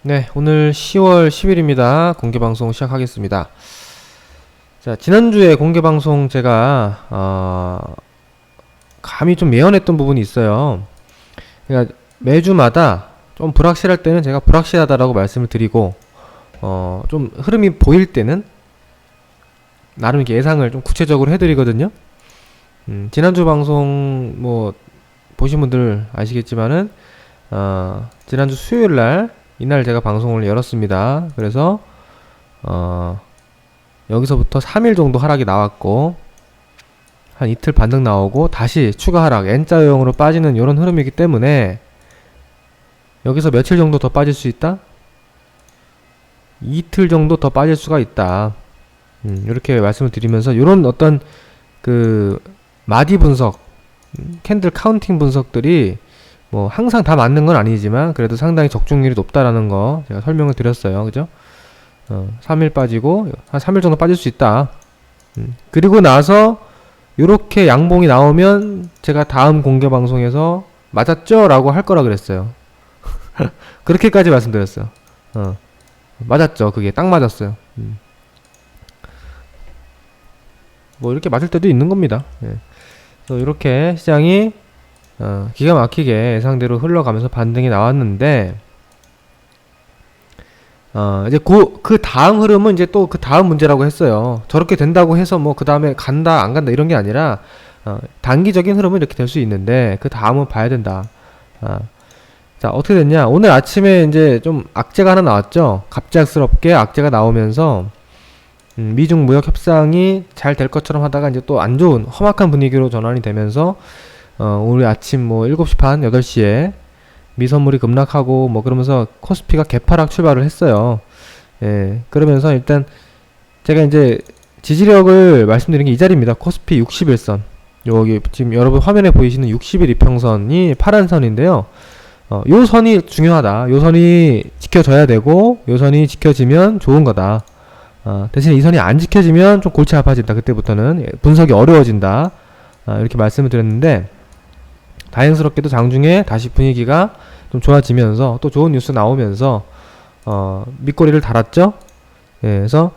네, 오늘 10월 10일입니다. 공개방송 시작하겠습니다. 자, 지난주에 공개방송 제가, 감히 좀 예언했던 부분이 있어요. 그러니까 매주마다 좀 불확실할 때는 제가 불확실하다라고 말씀을 드리고, 좀 흐름이 보일 때는 나름 이렇게 예상을 좀 구체적으로 해드리거든요. 지난주 방송 뭐, 보신 분들 아시겠지만은, 지난주 수요일 날, 이날 제가 방송을 열었습니다. 그래서 여기서부터 3일 정도 하락이 나왔고 한 이틀 반등 나오고 다시 추가 하락 N자형으로 빠지는 이런 흐름이기 때문에 여기서 며칠 정도 더 빠질 수 있다? 이틀 정도 더 빠질 수가 있다. 이렇게 말씀을 드리면서 이런 어떤 그 마디 분석, 캔들 카운팅 분석들이 뭐 항상 다 맞는 건 아니지만 그래도 상당히 적중률이 높다라는 거 제가 설명을 드렸어요. 그죠? 3일 빠지고 한 3일 정도 빠질 수 있다. 그리고 나서 요렇게 양봉이 나오면 제가 다음 공개 방송에서 맞았죠? 라고 할 거라 그랬어요. 그렇게까지 말씀드렸어요. 맞았죠. 그게 딱 맞았어요. 뭐 이렇게 맞을 때도 있는 겁니다. 예. 그래서 이렇게 시장이 기가 막히게 예상대로 흘러가면서 반등이 나왔는데, 이제 그 다음 흐름은 이제 또 그 다음 문제라고 했어요. 저렇게 된다고 해서 뭐 그 다음에 간다, 안 간다 이런 게 아니라, 단기적인 흐름은 이렇게 될 수 있는데, 그 다음은 봐야 된다. 자, 어떻게 됐냐. 오늘 아침에 이제 좀 악재가 하나 나왔죠. 갑작스럽게 악재가 나오면서, 미중 무역 협상이 잘 될 것처럼 하다가 이제 또 안 좋은 험악한 분위기로 전환이 되면서, 오늘 아침 뭐 7시 반, 8시에 미선물이 급락하고 뭐 그러면서 코스피가 개파락 출발을 했어요. 예, 그러면서 일단 제가 이제 지지력을 말씀드린 게 이 자리입니다. 코스피 61선. 여기 지금 여러분 화면에 보이시는 60일 이평선이 파란 선인데요. 요 선이 중요하다. 요 선이 지켜져야 되고, 요 선이 지켜지면 좋은 거다. 대신 이 선이 안 지켜지면 좀 골치 아파진다. 그때부터는 분석이 어려워진다. 이렇게 말씀을 드렸는데, 다행스럽게도 장중에 다시 분위기가 좀 좋아지면서 또 좋은 뉴스 나오면서 밑꼬리를 달았죠. 예, 그래서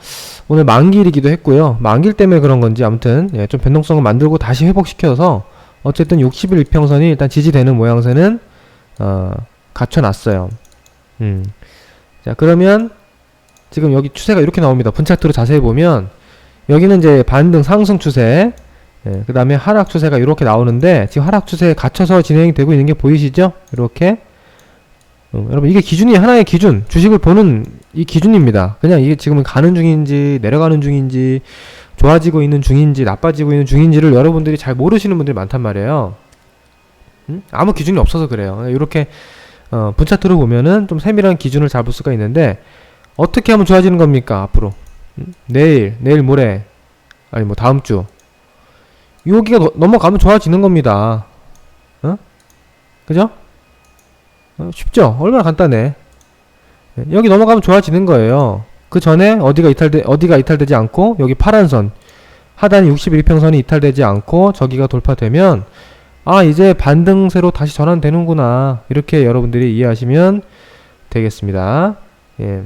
오늘 만기일이기도 했고요. 만기일 때문에 그런 건지 아무튼 예, 좀 변동성을 만들고 다시 회복시켜서 어쨌든 60일 이평선이 일단 지지되는 모양새는 갖춰놨어요. 자, 그러면 지금 여기 추세가 이렇게 나옵니다. 분차트로 자세히 보면 여기는 이제 반등 상승 추세, 예, 그 다음에 하락 추세가 이렇게 나오는데 지금 하락 추세에 갇혀서 진행이 되고 있는 게 보이시죠? 이렇게 여러분 이게 기준이 하나의 기준, 주식을 보는 이 기준입니다. 그냥 이게 지금 가는 중인지 내려가는 중인지 좋아지고 있는 중인지 나빠지고 있는 중인지를 여러분들이 잘 모르시는 분들이 많단 말이에요. 아무 기준이 없어서 그래요. 이렇게 분차트로 보면은 좀 세밀한 기준을 잡을 수가 있는데 어떻게 하면 좋아지는 겁니까? 앞으로 내일 모레 아니 뭐 다음 주 여기가 넘어가면 좋아지는 겁니다. 그죠? 쉽죠? 얼마나 간단해. 여기 넘어가면 좋아지는 거예요. 그 전에 어디가 이탈되지 않고 여기 파란선 하단 61평선이 이탈되지 않고 저기가 돌파되면 이제 반등세로 다시 전환되는구나. 이렇게 여러분들이 이해하시면 되겠습니다. 예.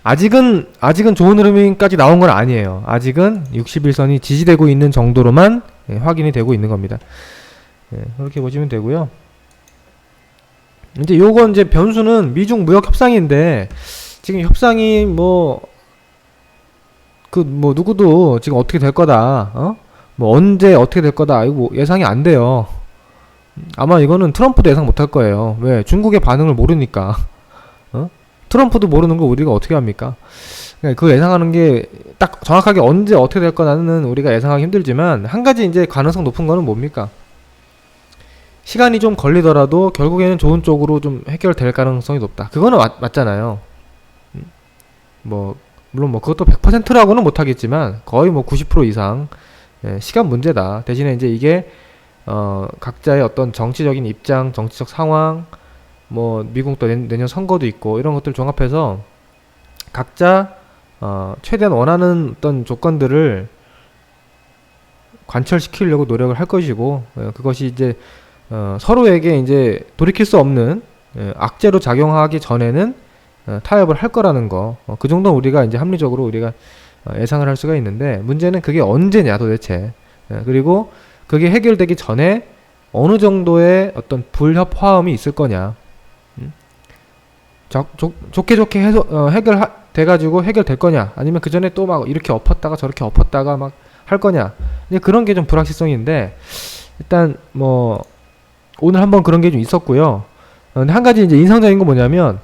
아직은 좋은 흐름까지 나온 건 아니에요. 아직은 61선이 지지되고 있는 정도로만 확인이 되고 있는 겁니다. 그렇게 보시면 되고요. 이제 요건 이제 변수는 미중 무역 협상인데 지금 협상이 누구도 지금 어떻게 될 거다. 뭐 언제 어떻게 될 거다. 이거 뭐 예상이 안 돼요. 아마 이거는 트럼프도 예상 못 할 거예요. 왜? 중국의 반응을 모르니까. 트럼프도 모르는 거 우리가 어떻게 합니까? 그거 예상하는 게 딱 정확하게 언제 어떻게 될 거는 우리가 예상하기 힘들지만 한 가지 이제 가능성 높은 거는 뭡니까? 시간이 좀 걸리더라도 결국에는 좋은 쪽으로 좀 해결될 가능성이 높다. 그거는 맞잖아요. 물론 그것도 100%라고는 못하겠지만 거의 90% 이상 시간 문제다. 대신에 이제 이게 각자의 어떤 정치적인 입장, 정치적 상황, 미국도 내년 선거도 있고 이런 것들 종합해서 각자 최대한 원하는 어떤 조건들을 관철시키려고 노력을 할 것이고 그것이 이제 서로에게 이제 돌이킬 수 없는 악재로 작용하기 전에는 타협을 할 거라는 거. 그 정도 우리가 이제 합리적으로 우리가 예상을 할 수가 있는데, 문제는 그게 언제냐 도대체. 그리고 그게 해결되기 전에 어느 정도의 어떤 불협화음이 있을 거냐. 좋게 해결돼가지고 해결될 거냐, 아니면 그 전에 또 막 이렇게 엎었다가 저렇게 엎었다가 막 할 거냐. 이제 그런 게 좀 불확실성인데, 일단 뭐 오늘 한번 그런 게 좀 있었고요. 근데 한 가지 이제 인상적인 건 뭐냐면,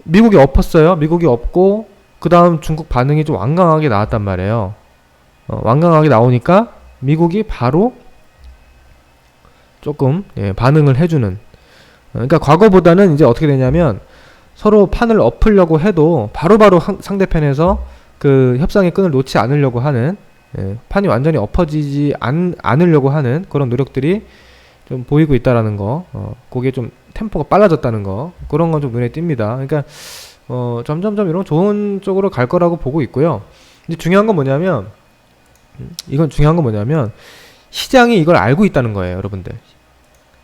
미국이 엎었어요. 미국이 엎고 그 다음 중국 반응이 좀 완강하게 나왔단 말이에요. 완강하게 나오니까 미국이 바로 조금 반응을 해주는. 그러니까 과거보다는 이제 어떻게 되냐면, 서로 판을 엎으려고 해도 바로바로 상대편에서 그 협상의 끈을 놓지 않으려고 하는, 판이 완전히 엎어지지 않으려고 하는 그런 노력들이 좀 보이고 있다라는 거. 그게 좀 템포가 빨라졌다는 거, 그런 건 좀 눈에 띕니다. 그러니까 점점점 이런 좋은 쪽으로 갈 거라고 보고 있고요. 이제 중요한 건 뭐냐면, 시장이 이걸 알고 있다는 거예요, 여러분들.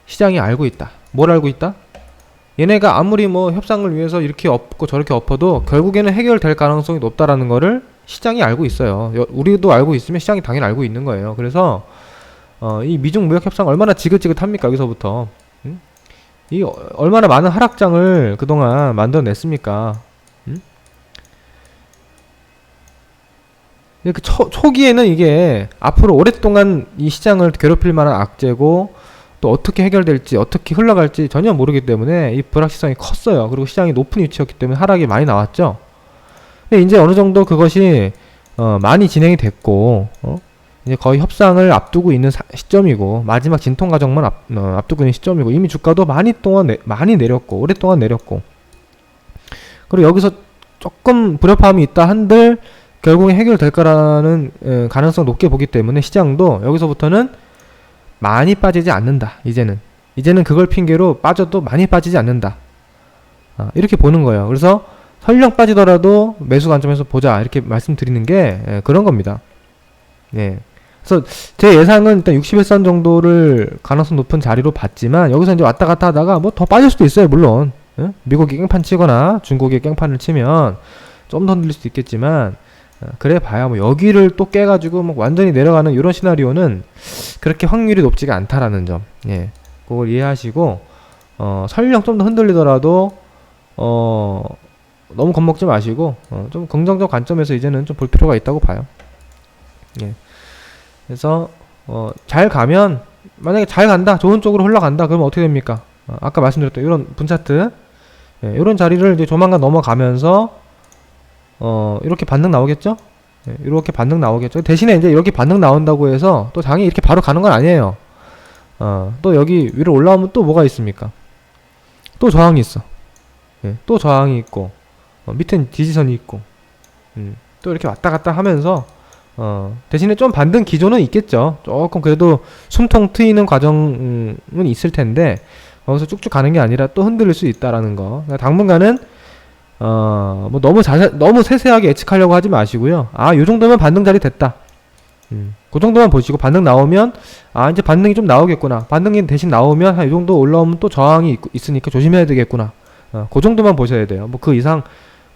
시장이 알고 있다. 뭘 알고 있다? 얘네가 아무리 뭐 협상을 위해서 이렇게 엎고 저렇게 엎어도 결국에는 해결될 가능성이 높다라는 거를 시장이 알고 있어요. 우리도 알고 있으면 시장이 당연히 알고 있는 거예요. 그래서 이 미중 무역 협상 얼마나 지긋지긋합니까? 여기서부터 이 얼마나 많은 하락장을 그동안 만들어냈습니까? 초기에는 이게 앞으로 오랫동안 이 시장을 괴롭힐 만한 악재고, 또 어떻게 해결될지, 어떻게 흘러갈지 전혀 모르기 때문에 이 불확실성이 컸어요. 그리고 시장이 높은 위치였기 때문에 하락이 많이 나왔죠. 근데 이제 어느 정도 그것이 많이 진행이 됐고, 이제 거의 협상을 앞두고 있는 시점이고, 마지막 진통 과정만 앞두고 있는 시점이고, 이미 주가도 많이 내렸고, 오랫동안 내렸고, 그리고 여기서 조금 불협화음이 있다 한들 결국에 해결될 거라는 가능성 높게 보기 때문에, 시장도 여기서부터는 많이 빠지지 않는다. 이제는 그걸 핑계로 빠져도 많이 빠지지 않는다. 이렇게 보는 거예요. 그래서 설령 빠지더라도 매수 관점에서 보자, 이렇게 말씀드리는 게 그런 겁니다. 그래서 제 예상은 일단 61선 정도를 가능성 높은 자리로 봤지만, 여기서 이제 왔다 갔다 하다가 뭐 더 빠질 수도 있어요, 물론. 미국이 깽판 치거나 중국이 깽판을 치면 좀 더 흔들릴 수도 있겠지만, 그래 봐야 뭐 여기를 또 깨가지고 뭐 완전히 내려가는 이런 시나리오는 그렇게 확률이 높지가 않다라는 점, 그걸 이해하시고, 설령 좀 더 흔들리더라도 너무 겁먹지 마시고, 좀 긍정적 관점에서 이제는 좀 볼 필요가 있다고 봐요. 그래서 잘 가면, 만약에 잘 간다, 좋은 쪽으로 흘러간다, 그러면 어떻게 됩니까? 아까 말씀드렸던 이런 분차트, 이런 자리를 이제 조만간 넘어가면서 이렇게 반등 나오겠죠? 이렇게 반등 나오겠죠. 대신에 이제 이렇게 반등 나온다고 해서 또 장이 이렇게 바로 가는 건 아니에요. 또 여기 위로 올라오면 또 뭐가 있습니까? 또 저항이 있어. 또 저항이 있고, 밑엔 지지선이 있고, 또 이렇게 왔다 갔다 하면서, 대신에 좀 반등 기조는 있겠죠. 조금 그래도 숨통 트이는 과정은 있을 텐데, 거기서 쭉쭉 가는 게 아니라 또 흔들릴 수 있다라는 거. 그러니까 당분간은 뭐 너무 세세하게 예측하려고 하지 마시고요. 요 정도면 반등 자리 됐다. 그 정도만 보시고, 반등 나오면 이제 반등이 좀 나오겠구나. 반등이 대신 나오면 한 이 정도 올라오면 또 저항이 있으니까 조심해야 되겠구나. 그 정도만 보셔야 돼요. 뭐 그 이상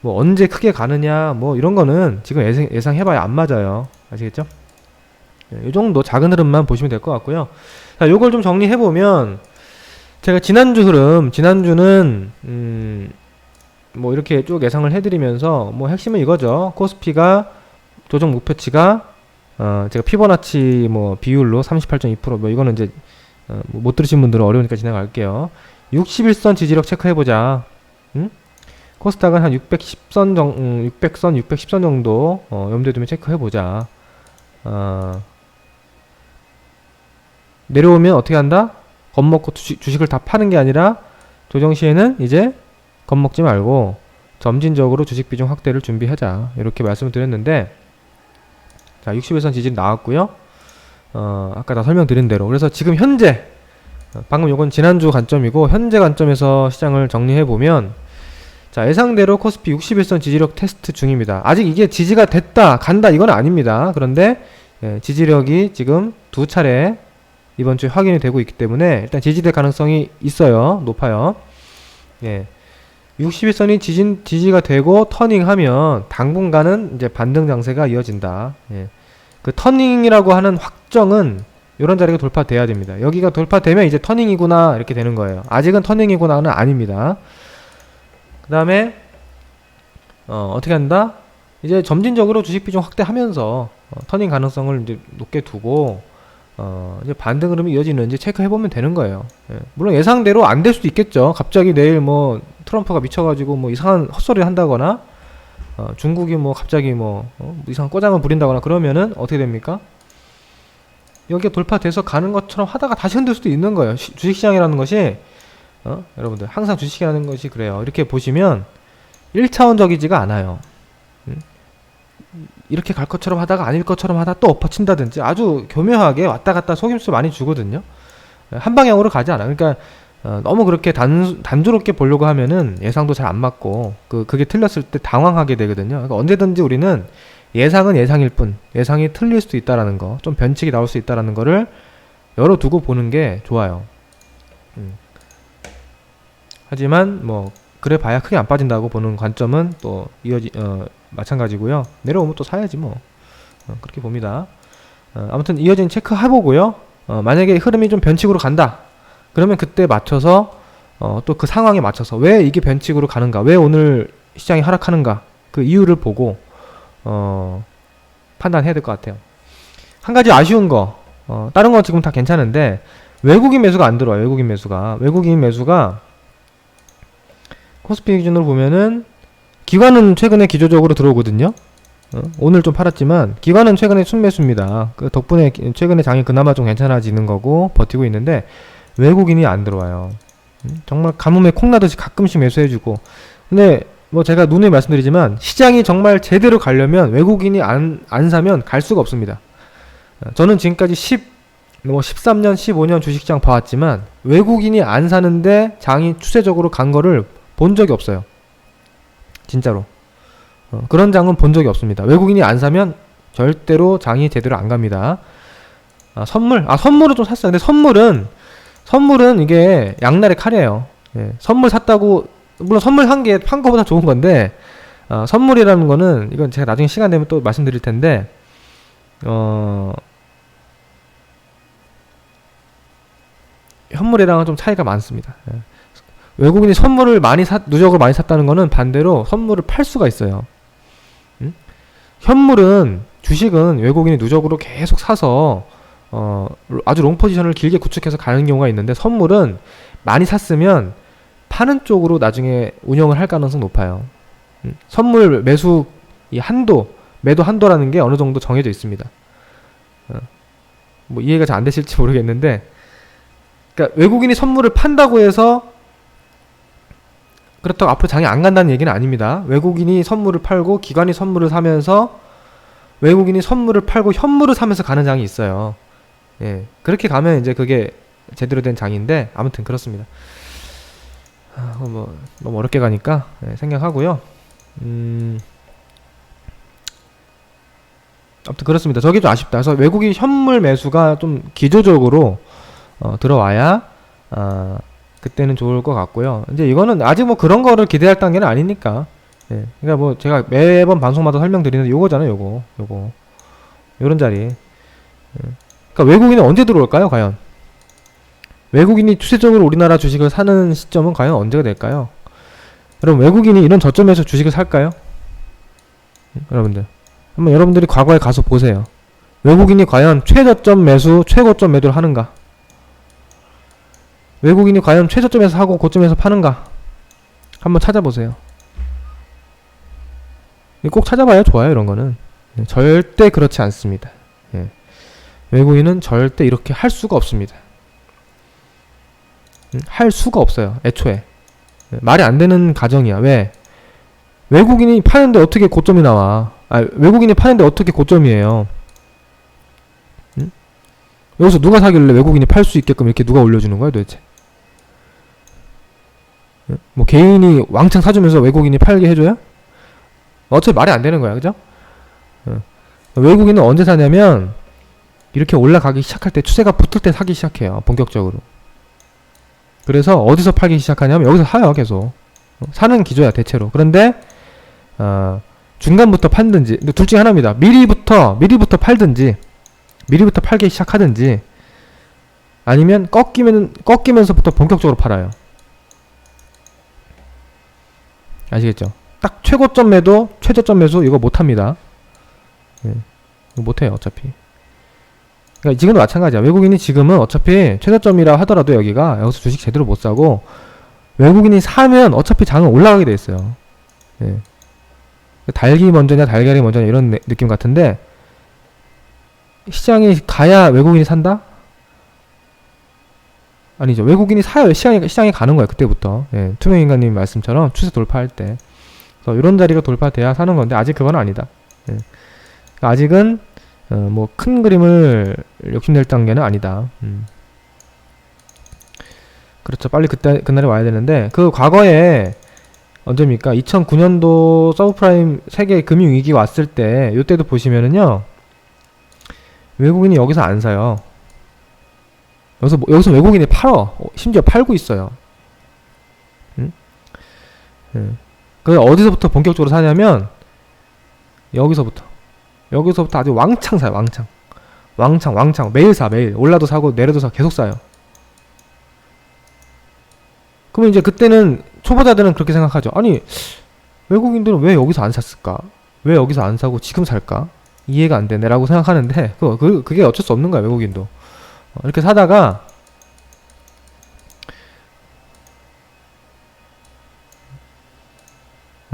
뭐 언제 크게 가느냐 뭐 이런 거는 지금 예상해봐야 안 맞아요. 아시겠죠? 이 정도 작은 흐름만 보시면 될 것 같고요. 자, 요걸 좀 정리해보면, 제가 지난주는 뭐 이렇게 쭉 예상을 해드리면서, 뭐 핵심은 이거죠. 코스피가 조정 목표치가 제가 피보나치 뭐 비율로 38.2%, 뭐 이거는 이제 뭐 못 들으신 분들은 어려우니까 지나갈게요. 61선 지지력 체크해보자. 코스닥은 한 610선 610선 정도 염두에 두면 체크해보자. 내려오면 어떻게 한다? 겁먹고 주식을 다 파는 게 아니라, 조정 시에는 이제 겁먹지 말고 점진적으로 주식 비중 확대를 준비하자, 이렇게 말씀을 드렸는데, 자, 61선 지지는 나왔고요. 아까 다 설명드린 대로. 그래서 지금 현재, 방금 요건 지난주 관점이고, 현재 관점에서 시장을 정리해보면, 자, 예상대로 코스피 61선 지지력 테스트 중입니다. 아직 이게 지지가 됐다, 간다, 이건 아닙니다. 그런데 지지력이 지금 두 차례 이번 주에 확인이 되고 있기 때문에 일단 지지될 가능성이 있어요. 높아요. 예. 60일선이 지지가 되고 터닝하면 당분간은 이제 반등 장세가 이어진다. 예. 그 터닝이라고 하는 확정은 이런 자리가 돌파돼야 됩니다. 여기가 돌파되면 이제 터닝이구나 이렇게 되는 거예요. 아직은 터닝이구나는 아닙니다. 그 다음에 어떻게 한다? 이제 점진적으로 주식 비중 확대하면서 터닝 가능성을 이제 높게 두고 이제 반등 흐름이 이어지는지 체크해보면 되는 거예요. 예. 물론 예상대로 안 될 수도 있겠죠. 갑자기 내일 뭐 트럼프가 미쳐가지고 뭐 이상한 헛소리를 한다거나 중국이 뭐 갑자기 뭐 이상한 꼬장을 부린다거나 그러면은 어떻게 됩니까? 여기가 돌파돼서 가는 것처럼 하다가 다시 흔들 수도 있는 거예요. 주식시장이라는 것이 여러분들 항상 주식이라는 것이 그래요. 이렇게 보시면 1차원적이지가 않아요. 이렇게 갈 것처럼 하다가 아닐 것처럼 하다 또 엎어친다든지 아주 교묘하게 왔다 갔다 속임수 많이 주거든요. 한 방향으로 가지 않아. 그러니까 너무 그렇게 단조롭게 보려고 하면은 예상도 잘 안 맞고 그게 틀렸을 때 당황하게 되거든요. 그러니까 언제든지 우리는 예상은 예상일 뿐 예상이 틀릴 수도 있다라는 거, 좀 변칙이 나올 수 있다라는 거를 열어두고 보는 게 좋아요. 하지만 뭐 그래 봐야 크게 안 빠진다고 보는 관점은 또 마찬가지고요. 내려오면 또 사야지 뭐. 그렇게 봅니다. 아무튼 이어진 체크 해보고요. 만약에 흐름이 좀 변칙으로 간다. 그러면 그때 맞춰서 또 그 상황에 맞춰서 왜 이게 변칙으로 가는가, 왜 오늘 시장이 하락하는가, 그 이유를 보고 판단해야 될 것 같아요. 한 가지 아쉬운 거, 다른 건 지금 다 괜찮은데 외국인 매수가 안 들어와요. 외국인 매수가 코스피 기준으로 보면은 기관은 최근에 기조적으로 들어오거든요. 오늘 좀 팔았지만 기관은 최근에 순매수입니다. 그 덕분에 최근에 장이 그나마 좀 괜찮아지는 거고 버티고 있는데 외국인이 안 들어와요. 정말 가뭄에 콩나듯이 가끔씩 매수해주고. 근데 뭐 제가 누누이 말씀드리지만 시장이 정말 제대로 가려면 외국인이 안 사면 갈 수가 없습니다. 저는 지금까지 13년, 15년 주식시장 봐왔지만 외국인이 안 사는데 장이 추세적으로 간 거를 본 적이 없어요. 진짜로. 그런 장은 본 적이 없습니다. 외국인이 안 사면 절대로 장이 제대로 안 갑니다. 선물은 좀 샀어요. 근데 선물은 이게 양날의 칼이에요. 예, 선물 샀다고, 물론 선물 산 게 판 거보다 좋은 건데, 선물이라는 거는, 이건 제가 나중에 시간 되면 또 말씀드릴 텐데, 현물이랑은 좀 차이가 많습니다. 예. 외국인이 선물을 누적으로 많이 샀다는 거는 반대로 선물을 팔 수가 있어요. 주식은 외국인이 누적으로 계속 사서 아주 롱 포지션을 길게 구축해서 가는 경우가 있는데, 선물은 많이 샀으면 파는 쪽으로 나중에 운영을 할 가능성이 높아요. 선물 매수 매도 한도라는 게 어느 정도 정해져 있습니다. 뭐 이해가 잘 안 되실지 모르겠는데, 그러니까 외국인이 선물을 판다고 해서 그렇다고 앞으로 장이 안 간다는 얘기는 아닙니다. 외국인이 선물을 팔고 기관이 선물을 사면서 외국인이 선물을 팔고 현물을 사면서 가는 장이 있어요. 예, 그렇게 가면 이제 그게 제대로 된 장인데, 아무튼 그렇습니다. 뭐 너무 어렵게 가니까 생략하고요. 아무튼 그렇습니다. 저게 좀 아쉽다. 그래서 외국인 현물 매수가 좀 기조적으로 들어와야 그때는 좋을 것 같고요. 이제 이거는 아직 뭐 그런 거를 기대할 단계는 아니니까. 예. 그러니까 뭐 제가 매번 방송마다 설명드리는데 요거잖아요. 요거. 요런 자리. 예. 그러니까 외국인은 언제 들어올까요, 과연? 외국인이 추세적으로 우리나라 주식을 사는 시점은 과연 언제가 될까요? 여러분, 외국인이 이런 저점에서 주식을 살까요? 여러분들. 한번 여러분들이 과거에 가서 보세요. 외국인이 과연 최저점 매수, 최고점 매도를 하는가? 외국인이 과연 최저점에서 사고 고점에서 파는가? 한번 찾아보세요. 꼭 찾아봐야 좋아요. 이런 거는 절대 그렇지 않습니다. 예. 외국인은 절대 이렇게 할 수가 없습니다. 할 수가 없어요. 애초에 말이 안 되는 가정이야. 왜? 외국인이 파는데 어떻게 고점이 나와? 외국인이 파는데 어떻게 고점이에요? 여기서 누가 사길래 외국인이 팔 수 있게끔 이렇게 누가 올려주는 거야 도대체? 뭐 개인이 왕창 사주면서 외국인이 팔게 해줘요? 어차피 말이 안 되는 거야, 그죠? 외국인은 언제 사냐면 이렇게 올라가기 시작할 때, 추세가 붙을 때 사기 시작해요. 본격적으로. 그래서 어디서 팔기 시작하냐면 여기서 사요. 계속 사는 기조야 대체로. 그런데 중간부터 팔든지 둘 중에 하나입니다. 미리부터 팔든지 미리부터 팔기 시작하든지 아니면 꺾이면서부터 본격적으로 팔아요. 아시겠죠? 딱 최고점 매도, 최저점 매수 이거 못합니다. 이거 못해요 어차피. 그러니까 지금도 마찬가지야. 외국인이 지금은 어차피 최저점이라 하더라도 여기서 주식 제대로 못 사고 외국인이 사면 어차피 장은 올라가게 돼 있어요. 달기 먼저냐 달걀이 먼저냐 이런 느낌 같은데 시장이 가야 외국인이 산다? 아니죠. 외국인이 사요. 시장에 가는 거예요. 그때부터. 투명인간님 말씀처럼 추세 돌파할 때. 그래서 이런 자리가 돌파돼야 사는 건데 아직 그건 아니다. 그러니까 아직은 뭐 큰 그림을 욕심낼 단계는 아니다. 그렇죠. 빨리 그날에 와야 되는데 그 과거에 언제입니까? 2009년도 서브프라임 세계 금융위기 왔을 때 이때도 보시면은요 외국인이 여기서 안 사요. 여기서 외국인이 팔어. 심지어 팔고 있어요. 그래서 어디서부터 본격적으로 사냐면 여기서부터 아주 왕창 사요. 왕창 매일 사. 매일 올라도 사고 내려도 사고 계속 사요. 그러면 이제 그때는 초보자들은 그렇게 생각하죠. 아니 외국인들은 왜 여기서 안 샀을까? 왜 여기서 안 사고 지금 살까? 이해가 안 되네 라고 생각하는데 그게 어쩔 수 없는 거야. 외국인도 이렇게 사다가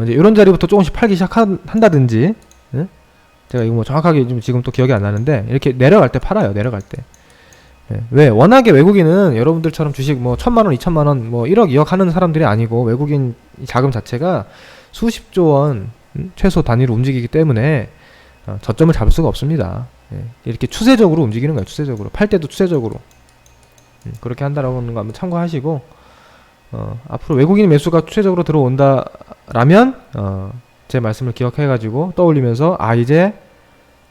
이제 이런 자리부터 조금씩 팔기 시작한다든지 제가 이거 뭐 정확하게 지금 또 기억이 안 나는데 이렇게 내려갈 때 팔아요. 내려갈 때. 왜? 워낙에 외국인은 여러분들처럼 주식 뭐 1,000만원, 2,000만원, 뭐 1억, 2억 하는 사람들이 아니고 외국인 자금 자체가 수십조 원 최소 단위로 움직이기 때문에 저점을 잡을 수가 없습니다. 이렇게 추세적으로 움직이는 거예요. 추세적으로. 팔 때도 추세적으로. 그렇게 한다라고 하는 거 한번 참고하시고 앞으로 외국인 매수가 추세적으로 들어온다라면 제 말씀을 기억해가지고 떠올리면서 이제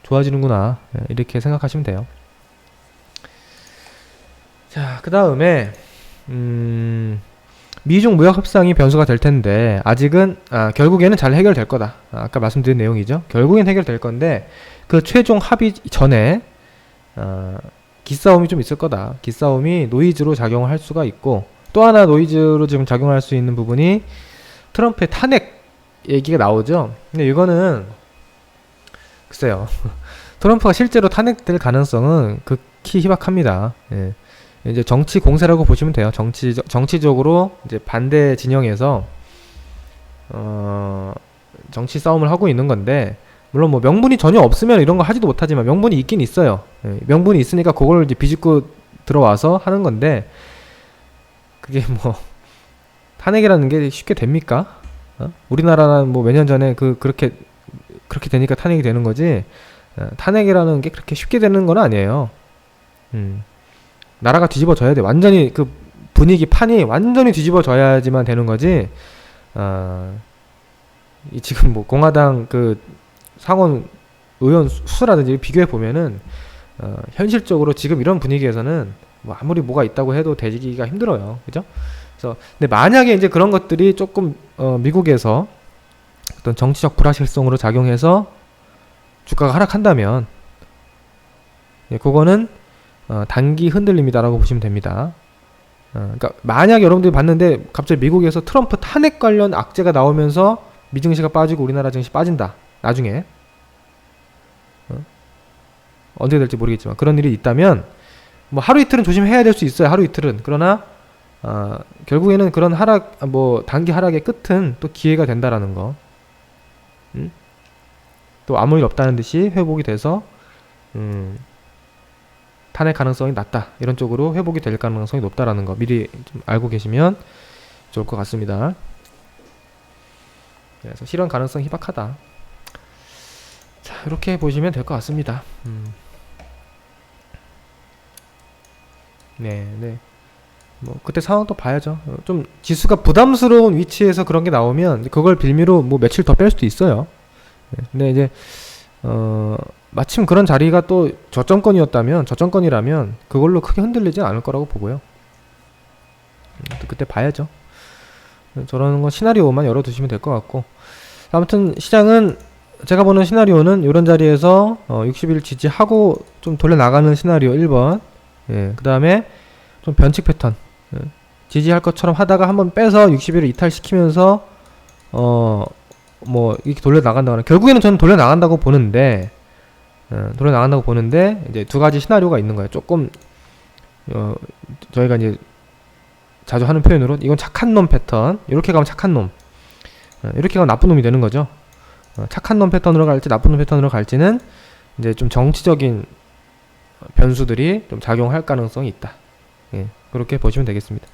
좋아지는구나 이렇게 생각하시면 돼요. 자, 그 다음에 미중 무역 협상이 변수가 될 텐데 아직은 결국에는 잘 해결될 거다. 아까 말씀드린 내용이죠. 결국엔 해결될 건데 그 최종 합의 전에 기싸움이 좀 있을 거다. 기싸움이 노이즈로 작용을 할 수가 있고 또 하나 노이즈로 지금 작용할 수 있는 부분이 트럼프의 탄핵 얘기가 나오죠. 근데 이거는 글쎄요. 트럼프가 실제로 탄핵될 가능성은 극히 희박합니다. 이제 정치 공세라고 보시면 돼요. 정치적으로 이제 반대 진영에서 정치 싸움을 하고 있는 건데 물론 뭐 명분이 전혀 없으면 이런 거 하지도 못하지만 명분이 있긴 있어요. 명분이 있으니까 그걸 이제 비집고 들어와서 하는 건데 그게 뭐 탄핵이라는 게 쉽게 됩니까? 우리나라는 뭐 몇 년 전에 그렇게 되니까 탄핵이 되는 거지 탄핵이라는 게 그렇게 쉽게 되는 건 아니에요. 나라가 뒤집어져야 돼. 완전히 그 분위기 판이 완전히 뒤집어져야지만 되는 거지. 지금 뭐 공화당 그 상원 의원 수라든지 비교해 보면은 현실적으로 지금 이런 분위기에서는 뭐 아무리 뭐가 있다고 해도 되기가 힘들어요. 그죠? 그래서 근데 만약에 이제 그런 것들이 조금 미국에서 어떤 정치적 불확실성으로 작용해서 주가가 하락한다면 그거는 단기 흔들림이다라고 보시면 됩니다. 그러니까 만약 여러분들이 봤는데 갑자기 미국에서 트럼프 탄핵 관련 악재가 나오면서 미증시가 빠지고 우리나라 증시 빠진다. 나중에 언제 될지 모르겠지만 그런 일이 있다면 뭐 하루 이틀은 조심해야 될 수 있어요. 하루 이틀은. 그러나 결국에는 그런 하락 뭐 단기 하락의 끝은 또 기회가 된다라는 거. 또 아무 일 없다는 듯이 회복이 돼서 탄핵 가능성이 낮다. 이런 쪽으로 회복이 될 가능성이 높다라는 거 미리 좀 알고 계시면 좋을 것 같습니다. 그래서 실현 가능성이 희박하다. 자, 이렇게 보시면 될 것 같습니다. 네. 뭐 그때 상황 또 봐야죠. 좀 지수가 부담스러운 위치에서 그런 게 나오면 그걸 빌미로 뭐 며칠 더 뺄 수도 있어요. 네. 근데 이제 마침 그런 자리가 또 저점권이라면 그걸로 크게 흔들리지 않을 거라고 보고요. 그때 봐야죠. 저런 거 시나리오만 열어두시면 될 것 같고, 아무튼 시장은 제가 보는 시나리오는 이런 자리에서 60일 지지하고 좀 돌려나가는 시나리오 1번, 예, 그 다음에 좀 변칙 패턴, 예, 지지할 것처럼 하다가 한번 빼서 60일을 이탈시키면서 뭐 이렇게 돌려나간다거나, 결국에는 저는 돌려나간다고 보는데, 이제 두 가지 시나리오가 있는 거예요. 조금 저희가 이제 자주 하는 표현으로 이건 착한 놈 패턴, 이렇게 가면 착한 놈, 이렇게 가면 나쁜 놈이 되는 거죠. 착한 놈 패턴으로 갈지 나쁜 놈 패턴으로 갈지는 이제 좀 정치적인 변수들이 좀 작용할 가능성이 있다. 예, 그렇게 보시면 되겠습니다.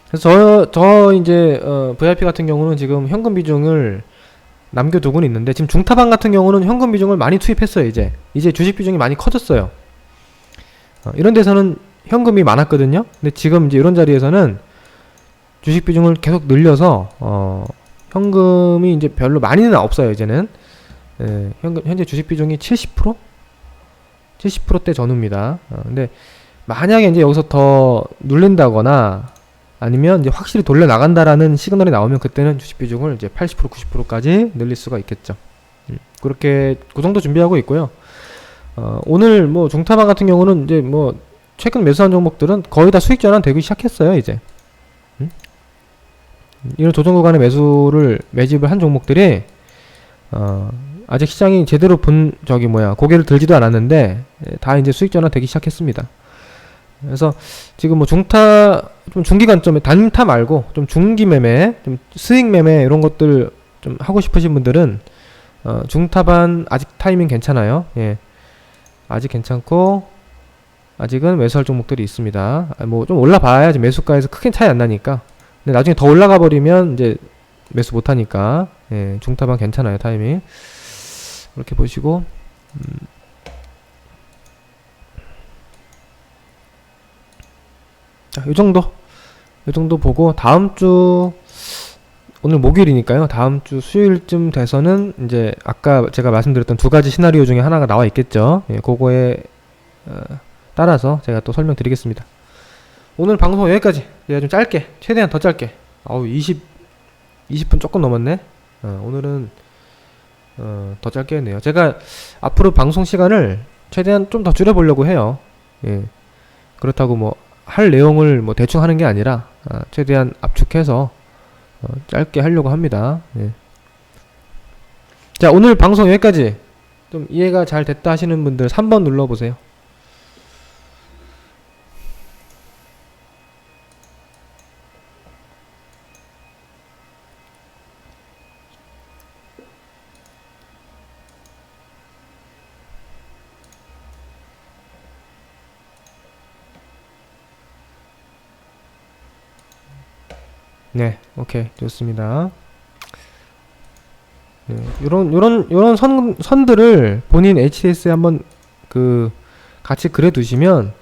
그래서 저 이제 VIP 같은 경우는 지금 현금 비중을 남겨두고는 있는데, 지금 중타방 같은 경우는 현금 비중을 많이 투입했어요. 이제 주식 비중이 많이 커졌어요. 이런 데서는 현금이 많았거든요. 근데 지금 이제 이런 자리에서는 주식 비중을 계속 늘려서 현금이 이제 별로 많이는 없어요. 이제는 현재 주식 비중이 70%? 70%대 전후입니다. 근데 만약에 이제 여기서 더 눌린다거나 아니면 이제 확실히 돌려 나간다라는 시그널이 나오면 그때는 주식 비중을 이제 80%, 90%까지 늘릴 수가 있겠죠. 그렇게 그 정도 준비하고 있고요. 오늘 뭐 중타방 같은 경우는 이제 뭐 최근 매수한 종목들은 거의 다 수익 전환 되기 시작했어요. 이제 이런 조정 구간의 매집을 한 종목들이 아직 시장이 제대로 고개를 들지도 않았는데 다 이제 수익 전환 되기 시작했습니다. 그래서 지금 뭐 좀 중기 관점에 단타 말고 좀 중기 매매, 좀 스윙 매매 이런 것들 좀 하고 싶으신 분들은 중타반 아직 타이밍 괜찮아요. 예. 아직 괜찮고 아직은 매수할 종목들이 있습니다. 뭐 좀 올라봐야 매수가에서 크게 차이 안 나니까. 근데 나중에 더 올라가 버리면 이제 매수 못 하니까, 예, 중타반 괜찮아요, 타이밍. 그렇게 보시고, 자, 요 정도 보고, 오늘 목요일이니까요. 다음 주 수요일쯤 돼서는 이제 아까 제가 말씀드렸던 두 가지 시나리오 중에 하나가 나와 있겠죠. 예, 그거에 따라서 제가 또 설명드리겠습니다. 오늘 방송 여기까지. 제가 좀 짧게, 최대한 더 짧게. 20분 조금 넘었네. 오늘은 더 짧게 했네요. 제가 앞으로 방송 시간을 최대한 좀 더 줄여보려고 해요. 예. 그렇다고 뭐 할 내용을 뭐 대충 하는 게 아니라 최대한 압축해서 짧게 하려고 합니다. 예. 자, 오늘 방송 여기까지. 좀 이해가 잘 됐다 하시는 분들 3번 눌러보세요. 네, 오케이, 좋습니다. 네, 요런 선들을 본인 HDS에 한번 같이 그려 두시면,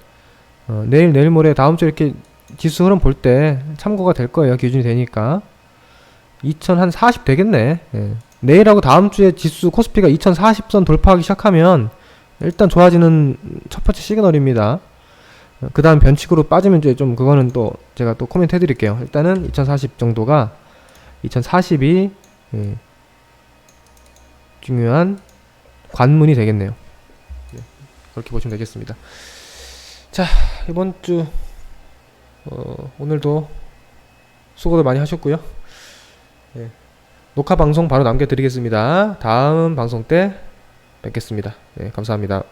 내일 모레 다음 주 이렇게 지수 흐름 볼 때 참고가 될 거예요. 기준이 되니까. 2040 되겠네. 예. 내일하고 다음 주에 지수 코스피가 2040선 돌파하기 시작하면 일단 좋아지는 첫 번째 시그널입니다. 그 다음 변칙으로 빠지면 이제 좀 그거는 또 제가 또 코멘트 해드릴게요. 일단은 2040 정도가 2040이 중요한 관문이 되겠네요. 네, 그렇게 보시면 되겠습니다. 자, 이번 주 오늘도 수고들 많이 하셨고요. 네, 녹화 방송 바로 남겨드리겠습니다. 다음 방송 때 뵙겠습니다. 네, 감사합니다.